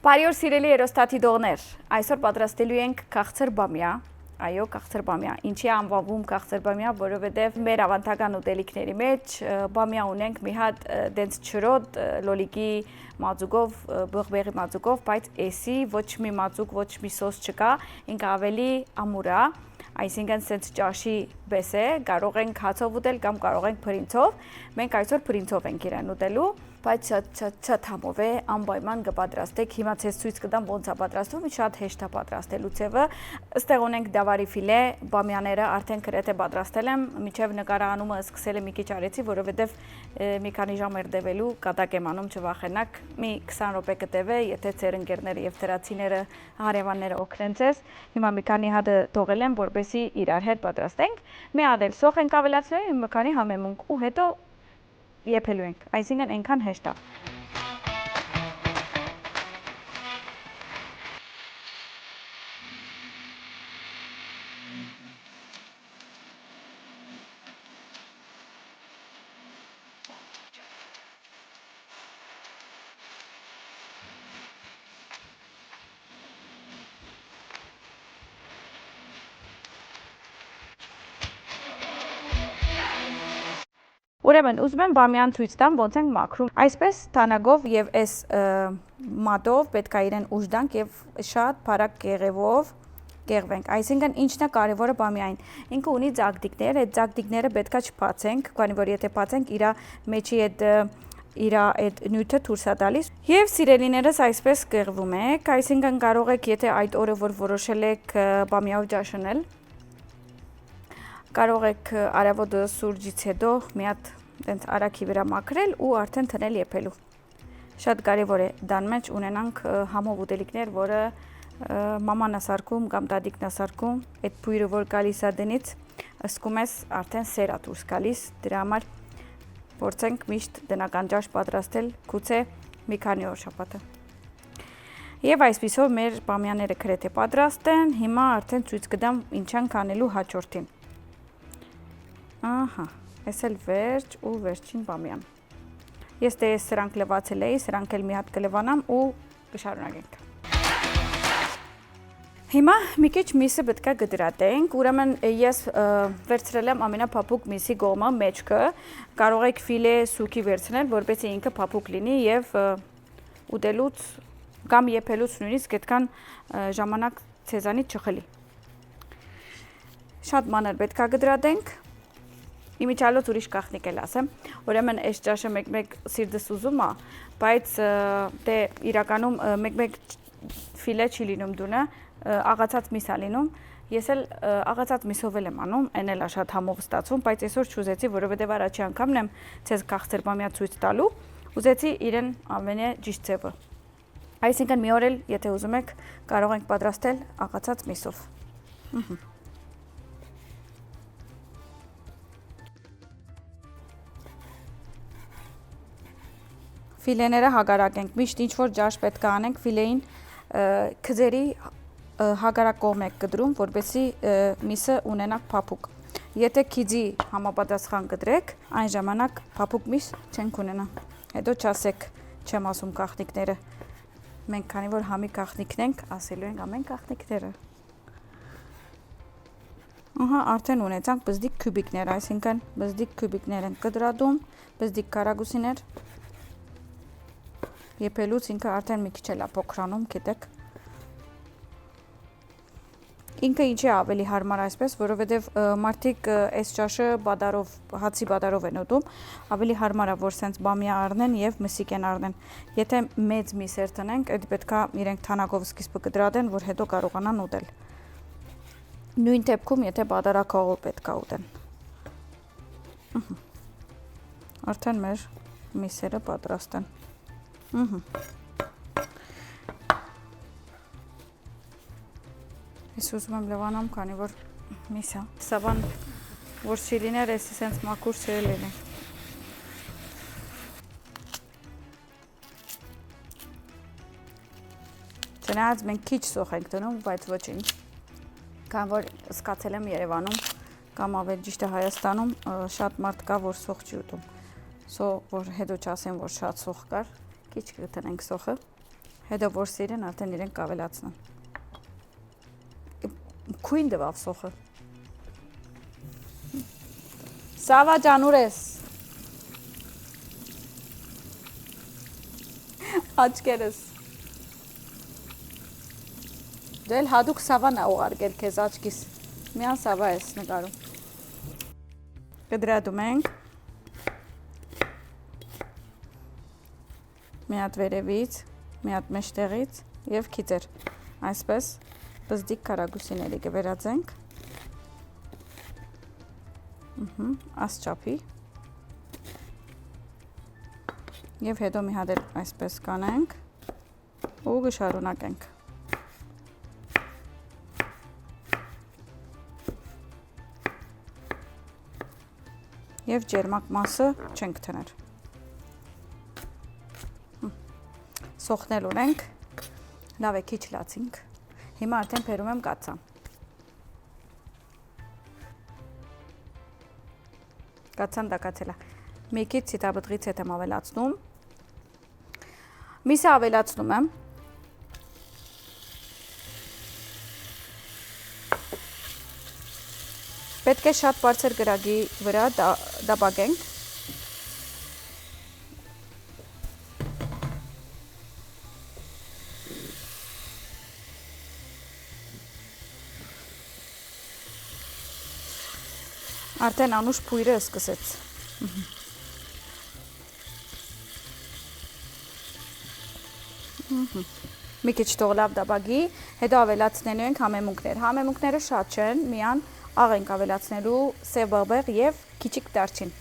Բարի օր սիրելի երոստաթիդողներ, այսօր պատրաստելու ենք քաղցր բամյա, այո, քաղցր բամյա, ինչի անվանվում քաղցր բամյա, որովհետև մեր ավանդական ուտելիքների մեջ բամյա ունենք մի հատ դենց չրոտ լոլիկի մածուկով, բողբեղի մածուկով, բայց էսի ոչ մի մածուկ, ոչ մի սոս չկա, ինքը ավելի ամուր է, այսինքն սենց ճաշի բես է, կարող ենք հացով ուտել կամ կարող ենք փրինցով, մենք այսօր փրինցով ենք իրեն ուտելու, բայց շատ համով է, անպայման կպատրաստեք, հիմա ցես ցույց կտամ ոնց է պատրաստվում, շատ հեշտ է պատրաստելու ձևը, ըստեղ ունենք դավարի ֆիլե, բամյաները արդեն գրեթե պատրաստել եմ, մինչև նկարահանումը սկսել եմ մի քիչ արեցի, որովհետև մի քանի ժամ էր տևելու, կատակ եմ անում, չվախենաք, մի 20 րոպե կտևե, եթե ձեր ընկերները եւ թրացիները, հարևանները օգնեն ձեզ, հիմա մի քանի հատ թողել եմ, որպեսզի իրար հետ պատրաստենք, մի հատ էլ սոխ ենք ավելացնելու, մի քանի համեմունք ու հետո եփելու ենք, այսինքն այնքան հեշտ է։ Ուրեմն ուզում եմ բամյան ցույց տամ, ոնց ենք մաքրում։ Այսպես թանագով եւ այս մատով պետք է իրեն ուժ տանք եւ շատ բարակ կեղևով կեղվենք։ Այսինքն ինչն է կարևորը բամյային։ Ինքը ունի ձագդիկներ, այդ ձագդիկները պետքա չփացենք, քանի որ եթե փացենք, իր այդ նյութը դուրս է տալիս։ Եվ սիրելիներս այսպես կեղվում եք, այսինքն կարող եք, եթե այդ օրը որ որոշել եք բամյայով ճաշանել, կարող եք արևոտ սուրճից հետո մի հատ տենց արագի վրա մաքրել ու արդեն թնել եփելու։ Շատ կարևոր է դան մեջ ունենանք համով ուտելիքներ, որը մաման է սարքում կամ տատիկն է սարքում, այդ բույրը որ գալիս է դնից, ըսկում ես արդեն սեր է դուրս գալիս, դրա համար փորձենք միշտ տնական ճաշ պատրաստել, գուցե մի քանի օր շաբաթը։ Եվ այսպիսով մեր բամյաները գրեթե պատրաստ են, հիմա արդեն ցույց կտամ ինչ ենք անելու հաջորդին։ Ահա, այս էլ վերջ ու վերջին բամյան։ Ես դե սրանք լվացել էի, սրանք էլ մի հատ կլվանամ ու կշարունակենք։ Հիմա մի քիչ միսը պետք է գդրատենք, ուրեմն ես վերցրել եմ ամենափափուկ միսի կողմը, մեջքը, կարող եք ֆիլե սուկի վերցնել, որպեսզի ինքը փափուկ լինի եւ ուտելուց կամ եփելուց նույնիսկ այդքան ժամանակ ցեզանից չխլի։ Շատ մանր պետք է գդրատենք։ Իմիջիալոց ուրիշ գաղտնիք էլ ասեմ, ուրեմն այս ճաշը մեկ-մեկ սիրտս ուզում է, բայց դե իրականում մեկ-մեկ ֆիլե չի լինում դունը, աղացած միս է լինում, ես էլ աղացած միսով եմ անում, այն էլ է շատ համով ստացվում, բայց այսօր չուզեցի, որովհետև առաջի անգամն եմ ցեզ քաղցր բամյա ցույց տալու, ուզեցի իրեն ամենե ճիշտ ձևը։ Այսինքն մի օր էլ, եթե ուզում եք, կարող ենք պատրաստել աղացած միսով։ Ֆիլեները հագարակ ենք, միշտ ինչ-որ ճաշ պետք է անենք, ֆիլեին քզերի հագարակ կողմ եք կդրում, որպեսզի միսը ունենաք փափուկ։ Եթե քիձի համապատասխան կդրեք, այն ժամանակ փափուկ միս չենք ունենա։ Հետո չասեք, չեմ ասում գաղտնիքները։ Մենք քանի որ համի գաղտնիքն ենք, ասելու ենք ամեն գաղտնիքները։ Ահա, արդեն ունեցանք բզդիկ քյուբիկներ, այսինքն բզդիկ քյուբիկներ են կդրատում, բզդիկ քառակուսիներ։ Եփելուց ինքը արդեն մի քիչ էլ է փոքրանում, գիտեք։ Ինքը ինչի է ավելի հարմար այսպես, որովհետև մարդիկ այս ճաշը բադարով, հացի բադարով են ուտում, ավելի հարմար է, որ սենց բամյա առնեն եւ մսիկ են առնեն։ Եթե մեծ միսեր տնենք, այդ պետքա իրենք թանակով սկիզբը կդրատեն, որ հետո կարողանան ուտել։ Նույն դեպքում, եթե բադարակողով պետքա ուտեն։ Արդեն մեր միսերը պատրաստ են։ Ես ուզում եմ լվանամ, քանի որ միսա, սավան, որ շիլիներ էսի սենց մաքուր չել են։ Չնայած մենք քիչ սոխ ենք դնում, բայց ոչինչ, քանի որ զգացել եմ Երևանում կամ ավելի ճիշտ է Հայաստանում շատ մարդ կա, որ սոխ չի ուտում, որ հետո չասեն, որ շատ սոխ կար, քիչ կտնենք սոխը, Հետո որ սիրեն արդեն իրենք կավելացնեն։ Քույն դվավ սոխը։ Սավա ջան ուր ես։ Աչքերս։ Դու էլ հատուկ սավան ա ուղարկել քեզ աչքիս։ Միան սավա ես նկարում։ Կդրատում ենք։ Մի հատ վերևից, մի հատ մեջտեղից եւ քիծեր։ Այսպես բզդիկ քարագուսիների կվերածենք։ Աս չափի։ Եվ հետո մի հատ էլ այսպես կանենք ու կշարունակենք։ Եվ ջերմակ մասը չենք թներ։ Սոխնել ունենք, լավ է քիչ լացինք, հիմա արդեն բերում եմ կացան։ Կացան տակացել է, մի քիչ ցիտաբտղից հետ եմ ավելացնում, միսը ավելացնում եմ, պետք է շատ բարձր գրագի վրա դաբագենք։ Արդեն անուշ փույրը սկսեց։ Մի քիչ թող լավ դաբագի, հետո ավելացնելու ենք համեմունքներ։ Համեմունքները շատ չեն, միան աղ ենք ավելացնելու սև բաղբեղ եւ քիչիկ դարչին։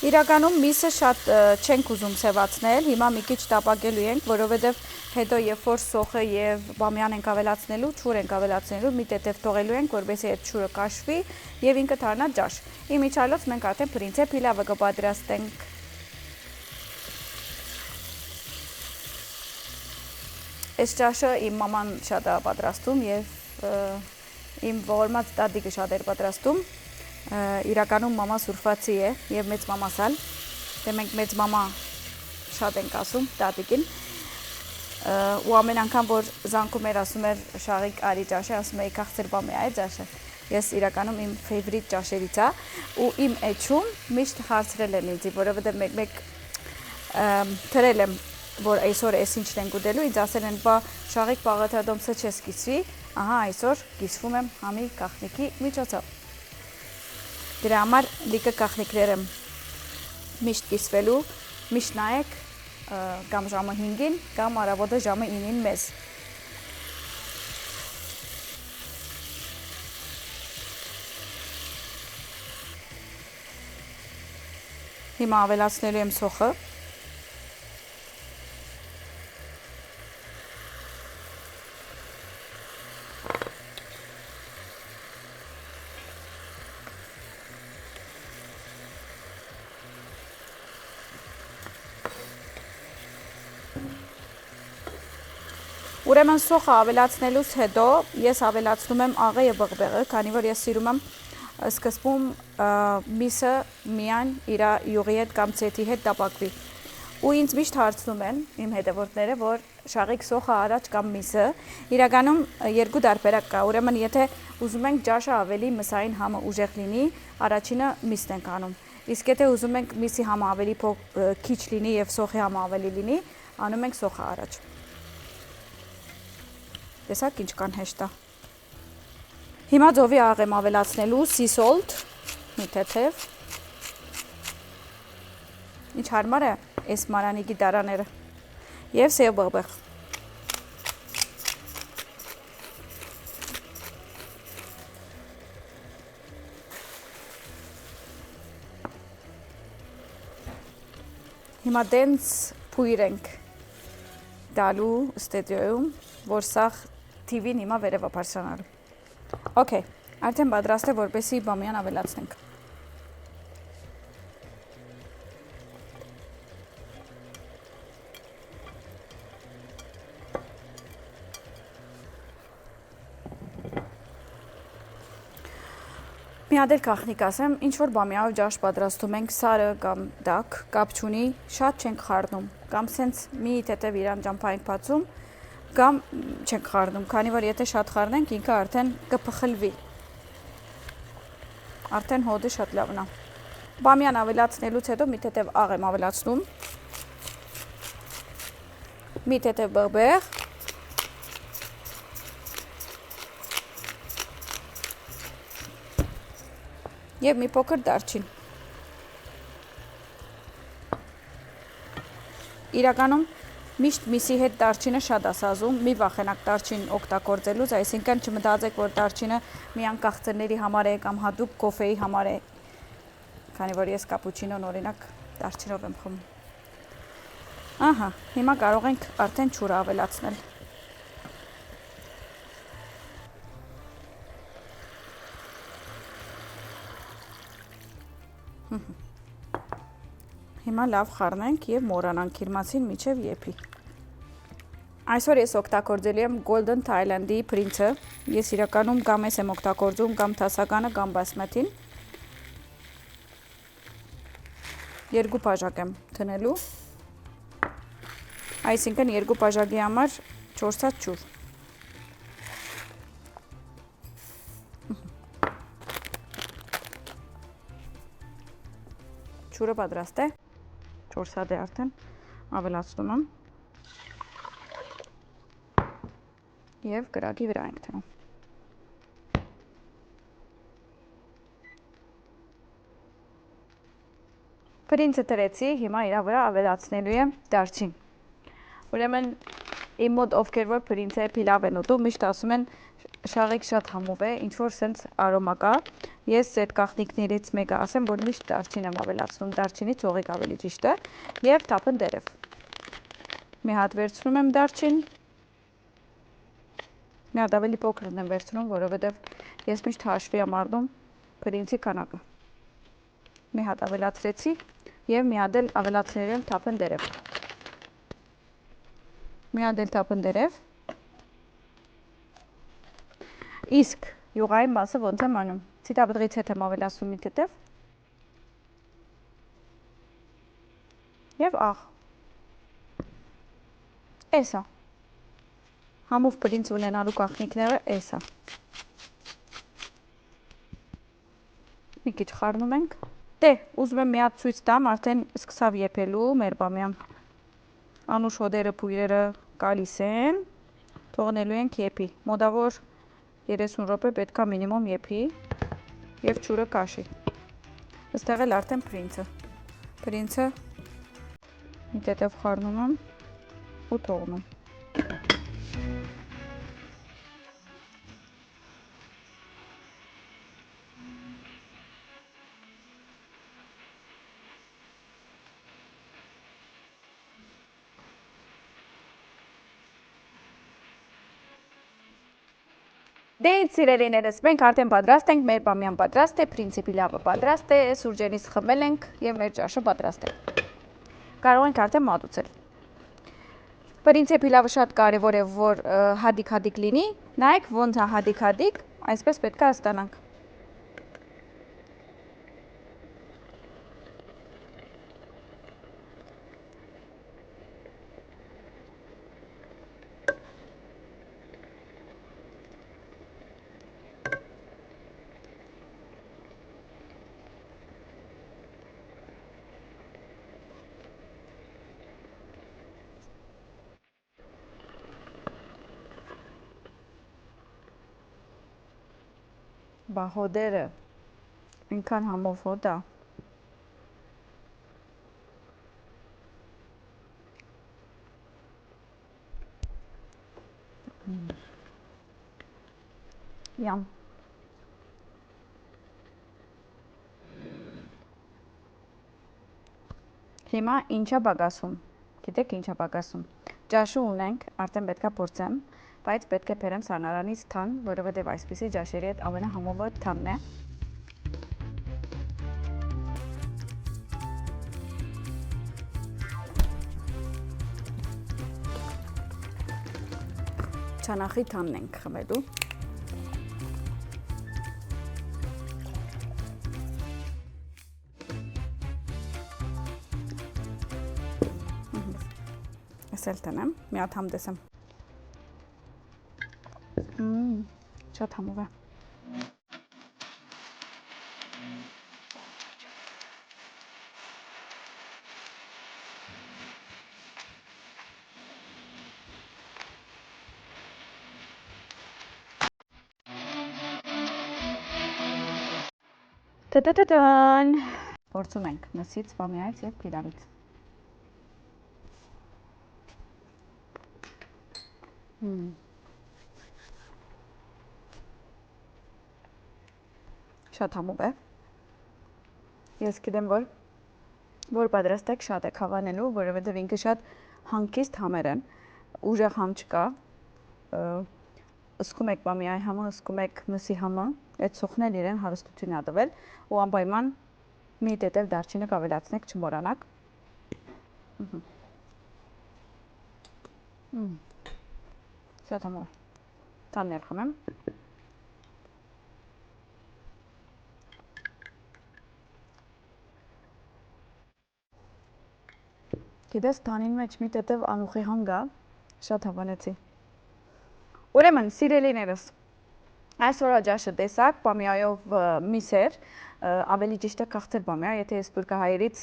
Իրականում միսը շատ չենք ուզում սևացնել, հիմա մի քիչ տապակելու ենք, որովհետեւ հետո երբ որ սոխը եւ բամյան ենք ավելացնելու, չուր ենք ավելացնելու, մի տետև թողելու ենք, որպեսզի այդ չուրը կաշվի եւ ինքը դառնա ջաշ։ Իմիջիալոց մենք արդեն պրինցեփ փիլավը կպատրաստենք։ Այս ջաշը իմ մաման շատ է պատրաստում եւ իմ ողորմած տատիկը շատ էր պատրաստում, իրականում մամա սուրֆացի է և մեծ մամասալ, դե մենք մեծ մամա շատ ենք ասում տատիկին, ու ամեն անգամ, որ զանգում էր ասում էր շաղիկ արի ջաշը, ասում էի քաղցր բամ է այդ ջաշը, ես իրականում իմ ֆեյվրիտ ջաշերից է, ու իմ էջում միշտ հարցրել են ինձի, որովհետև մեկ թրել եմ, որ այսօր ես ինչն ենք ուտելու, ինձ ասել են, բա շաղիկ պաղաթադոմսը չես կիսվի, ահա այսօր կիսվում եմ համի կախնիկի միջոցով։ Դրա համար լիքը կախնիկներ եմ միշտ կիսվելու, միշտ նայեք կամ ժամը 5-ին, կամ առավոտը ժամը 9-ին մեզ։ Հիմա ավելացնելու եմ սոխը։ Ուրեմն սոխը ավելացնելուց հետո ես ավելացնում եմ աղը եւ բղբեղը, քանի որ ես սիրում եմ սկզբում միսը միայն իր յուղի հետ կամ ցետի հետ տապակվի։ Ու ինձ միշտ հարցնում են իմ հետևորդները, որ շաղիկ սոխը առաջ կամ միսը, իրականում երկու տարբերակ կա։ Ուրեմն եթե ուզում ենք ջաշը ավելի մսային համը ուժեղ լինի, առաջինը միսն ենք անում։ Իսկ եթե ուզում ենք միսի համը ավելի քիչ լինի եւ սոխի համը ավելի լինի, անում ենք սոխը առաջ։ Տեսակ ինչքան հեշտ է։ Հիմա ձովի աղ եմ ավելացնելու sea salt, մի թեթև։ Ինչ հարմար է այս մարանի գիտարաները։ Եվ սև բղբեղ։ Հիմա դենց փույր ենք դալու ստուդիոյում, որ սաղ TV-ն հիմա վերևա բարձրանալու։ Okay, արդեն պատրաստ է, որպեսզի բամյան ավելացնենք։ Մի մի հատ էլ գախնիկ ասեմ, ինչ որ բամյայով ջաշ պատրաստում ենք, սարը կամ դակ, կապ չունի, շատ չենք խառնում, կամ սենց մի թեթև իրան ճամփա ենք բացում, կամ չենք խառնում, քանի որ եթե շատ խառնենք, ինքը արդեն կփխլվի։ Արդեն հոդը շատ լավն է։ Բամյան ավելացնելուց հետո մի թեթև աղ եմ ավելացնում, մի թեթև բղբեղ, և մի փոքր դարչին։ Իրականում միշտ միսի հետ դարչինը շատ է սազում, մի վախենակ դարչին օգտագործելուց, այսինքն չմտածեք, որ դարչինը միայն կաղցրների համար է կամ հատուկ կոֆեի համար է, քանի որ ես կապուչինոն օրինակ դարչինով եմ խմում։ Ահա, հիմա կարող ենք արդեն ջուրը ավելացնել։ Հիմա լավ խառնենք և մոռանանք իր մասին մինչև եփի։ Այսօր ես օգտագործել եմ Golden Thailand-ի Prince-ը, ես իրականում կամ ես եմ օգտագործում կամ թասականը կամ բասմաթին։ Երկու բաժակ եմ դնելու, այսինքն երկու բաժակի համար 4 հատ ջուր։ Ջուրը պատրաստ է, 4 հատ է արդեն ավելացնում եմ և կրակի վրա ենք դնում։ Prince-ը դրեցի, հիմա իրա վրա ավելացնելու եմ դարչին։ Ուրեմն իմ մոտ ովքեր որ Prince-ը փիլավ են ուտում, միշտ ասում են շաղիկ շատ համով է, ինչ որ սենց արոմա կա։ Ես այդ գաղտնիքներից մեկը ասեմ, որ միշտ դարչին եմ ավելացնում, դարչինի ցողիկ ավելի ճիշտ է, և թափն դերև։ Մի հատ վերցնում եմ դարչին, մի հատ ավելի փոքրն եմ վերցնում, որովհետև ես միշտ հաշվի եմ առնում Prince-ի քանակը։ Մի հատ ավելացրեցի և մի հատ էլ ավելացրել եմ թափն դերև։ Մի հատ էլ թափն դերև։ Իսկ յուղային մասը ոնց եմ անում։ Ցիտաբդղից հետ եմ ավելացնում մի թեթև և աղ։ Էսա։ Համով Prince ունենալու գաղտնիքները էսա։ Մի քիչ խառնում ենք։ Դե, ուզում եմ մի հատ ցույց տամ, արդեն սկսավ եփելու մեր բամյան։ Անուշ հոդերը, փույրերը գալիս են, թողնելու ենք եփի։ Մոտավոր 30 րոպե պետք է մինիմում եփի և ջուրը կաշի։ Այստեղ էլ արդեն Prince-ը մի թեթև խառնում եմ ու թողնում։ Դե սիրելիներս, մենք արդեն պատրաստ ենք, մեր բամյան պատրաստ է, Prince-ի փիլավը պատրաստ է, սուրճենից խմել ենք և մեր ճաշը պատրաստ է։ Կարող ենք արդեն մատուցել։ Prince-ի փիլավը շատ կարևոր է, որ հադիկ-հադիկ լինի, նայեք ոնց է հադիկ-հադիկ, այսպես պետք է ստանանք։ Բա հոդերը ինքան համով հոդ է։ Յամ։ Հիմա ինչա բագասում, գիտեք ինչա բագասում, ջաշու ունենք, արդեն պետք է փորձեմ, բայց պետք է բերեմ սանարանից թան, որովհետև այսպիսի ջաշերի հետ ամենահամովը թանն է։ Չանախի թանն ենք խմելու։ Ես էլ տնեմ, մի հատ համ տեսեմ։ Շատ համով է։ Տա-տա-տա-տան։ Փորձում ենք մսից, բամիայից եւ փիլավից։ Շատ համով է։ Ես գիտեմ, որ պատրաստեք շատ եք հավանելու, որովհետեւ ինքը շատ հանգիստ համեր են, ուժեղ համ չկա։ Ըսկում եք բամիայի համը, ըսկում եք մսի համը, այդ սոխներն իրեն հարստություն ա տվել ու անպայման մի տետև դարչինը կավելացնեք, չմոռանաք։ Շատ համով։ Տան ներխմեմ։ Գիտես, տանին մեջ մի տետև անուխի համ կա, շատ հավանեցի։ Ուրեմն, սիրելիներս, այսօրվա ջաշը տեսակ, բամիայով միսեր, ավելի ճիշտ է քաղցր բամիա, եթե ես սփյուռքահայերից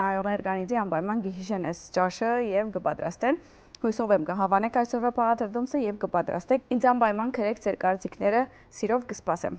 նայողներ կանիցի անպայման գիհիշեն այս ջաշը եւ կպատրաստեն։ Հույսով եմ կհավանեք այսօրվա բաղադրդոմսը եւ կպատրաստեք։ Ինձ անպայման գրեք ձեր կարծիքները, սիրով կսպասեմ։